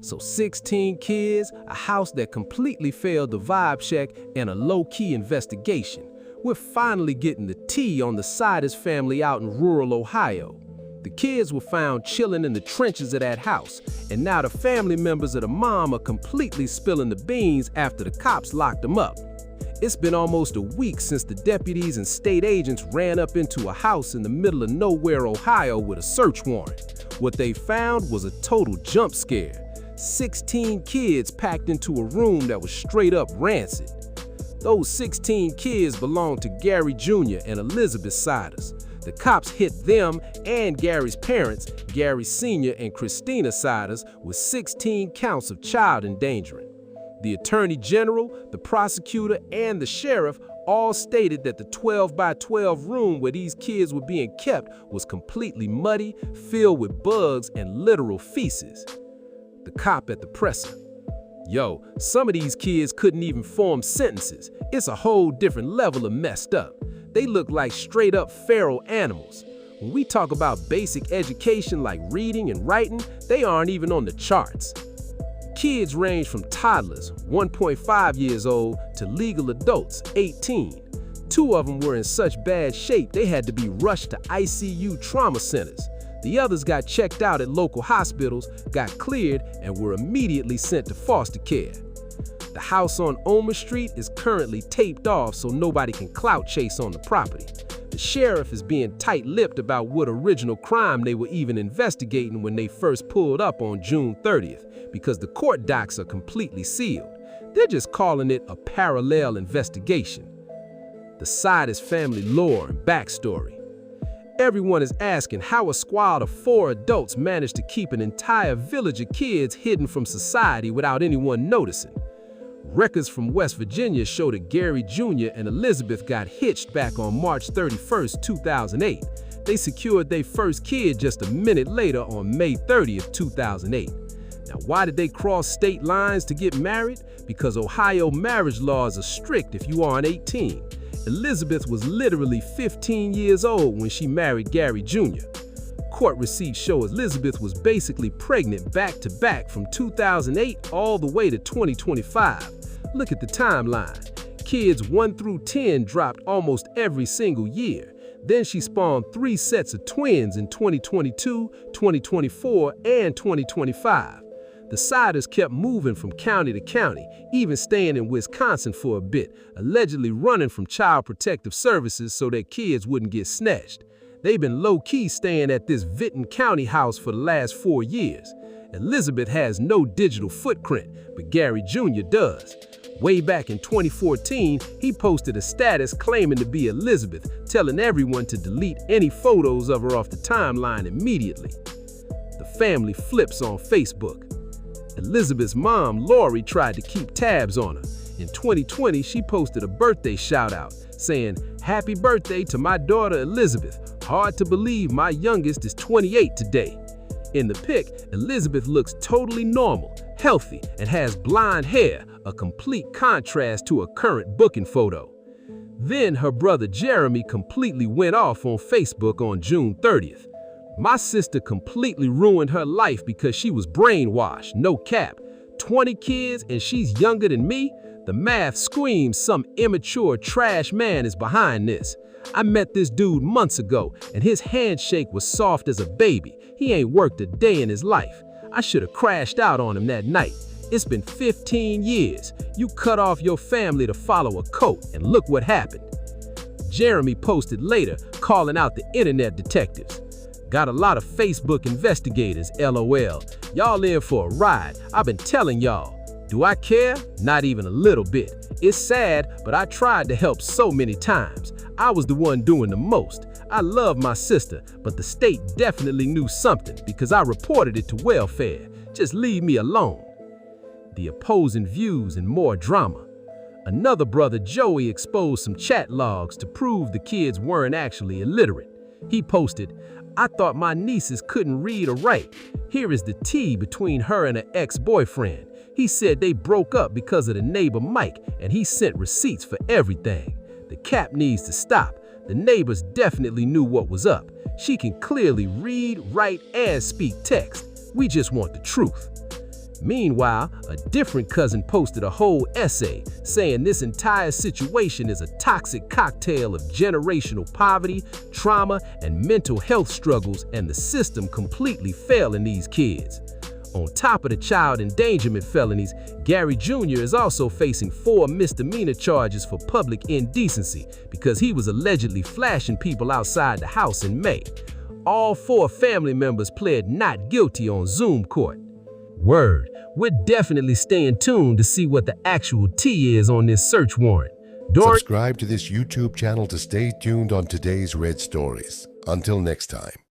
So 16 kids, a house that completely failed the vibe check, and a low-key investigation. We're finally getting the tea on the Siders family out in rural Ohio. The kids were found chilling in the trenches of that house, and now the family members of the mom are completely spilling the beans after the cops locked them up. It's been almost a week since the deputies and state agents ran up into a house in the middle of nowhere, Ohio, with a search warrant. What they found was a total jump scare. 16 kids packed into a room that was straight up rancid. Those 16 kids belonged to Gary Jr. and Elizabeth Siders. The cops hit them and Gary's parents, Gary Sr. and Christina Siders, with 16 counts of child endangering. The Attorney General, the prosecutor, and the sheriff all stated that the 12 by 12 room where these kids were being kept was completely muddy, filled with bugs and literal feces. The cop at the presser. Yo, some of these kids couldn't even form sentences. It's a whole different level of messed up. They look like straight up feral animals. When we talk about basic education like reading and writing, they aren't even on the charts. Kids range from toddlers, 1.5 years old, to legal adults, 18. 2 of them were in such bad shape they had to be rushed to ICU trauma centers. The others got checked out at local hospitals, got cleared, and were immediately sent to foster care. The house on Omer Street is currently taped off so nobody can clout chase on the property. The sheriff is being tight-lipped about what original crime they were even investigating when they first pulled up on June 30th, because the court docs are completely sealed. They're just calling it a parallel investigation. The Siders family lore and backstory. Everyone is asking how a squad of 4 adults managed to keep an entire village of kids hidden from society without anyone noticing. Records from West Virginia show that Gary Jr. and Elizabeth got hitched back on March 31, 2008. They secured their first kid just a minute later on May 30, 2008. Now, why did they cross state lines to get married? Because Ohio marriage laws are strict if you aren't 18. Elizabeth was literally 15 years old when she married Gary Jr. Court receipts show Elizabeth was basically pregnant back-to-back from 2008 all the way to 2025. Look at the timeline. Kids 1 through 10 dropped almost every single year. Then she spawned 3 sets of twins in 2022, 2024, and 2025. The Siders kept moving from county to county, even staying in Wisconsin for a bit, allegedly running from Child Protective Services so their kids wouldn't get snatched. They've been low-key staying at this Vinton County house for the last 4 years. Elizabeth has no digital footprint, but Gary Jr. does. Way back in 2014, he posted a status claiming to be Elizabeth, telling everyone to delete any photos of her off the timeline immediately. The family flips on Facebook. Elizabeth's mom, Lori, tried to keep tabs on her. In 2020, she posted a birthday shout-out, saying, "Happy birthday to my daughter Elizabeth. Hard to believe my youngest is 28 today." In the pic, Elizabeth looks totally normal, healthy, and has blonde hair, a complete contrast to a current booking photo. Then her brother Jeremy completely went off on Facebook on June 30th. "My sister completely ruined her life because she was brainwashed, no cap. 20 kids and she's younger than me? The math screams some immature trash man is behind this. I met this dude months ago and his handshake was soft as a baby. He ain't worked a day in his life. I should have crashed out on him that night. It's been 15 years. You cut off your family to follow a cult, and look what happened." Jeremy posted later, calling out the internet detectives. "Got a lot of Facebook investigators, LOL. Y'all in for a ride. I've been telling y'all. Do I care? Not even a little bit. It's sad, but I tried to help so many times. I was the one doing the most. I love my sister, but the state definitely knew something because I reported it to welfare. Just leave me alone." The opposing views and more drama. Another brother, Joey, exposed some chat logs to prove the kids weren't actually illiterate. He posted, "I thought my nieces couldn't read or write. Here is the tea between her and her ex-boyfriend. He said they broke up because of the neighbor Mike, and he sent receipts for everything. The cap needs to stop. The neighbors definitely knew what was up. She can clearly read, write, and speak text. We just want the truth." Meanwhile, a different cousin posted a whole essay saying this entire situation is a toxic cocktail of generational poverty, trauma, and mental health struggles, and the system completely failing these kids. On top of the child endangerment felonies, Gary Jr. is also facing 4 misdemeanor charges for public indecency because he was allegedly flashing people outside the house in May. All 4 family members pled not guilty on Zoom court. Word, we're definitely staying tuned to see what the actual tea is on this search warrant. Subscribe to this YouTube channel to stay tuned on today's Red Stories. Until next time.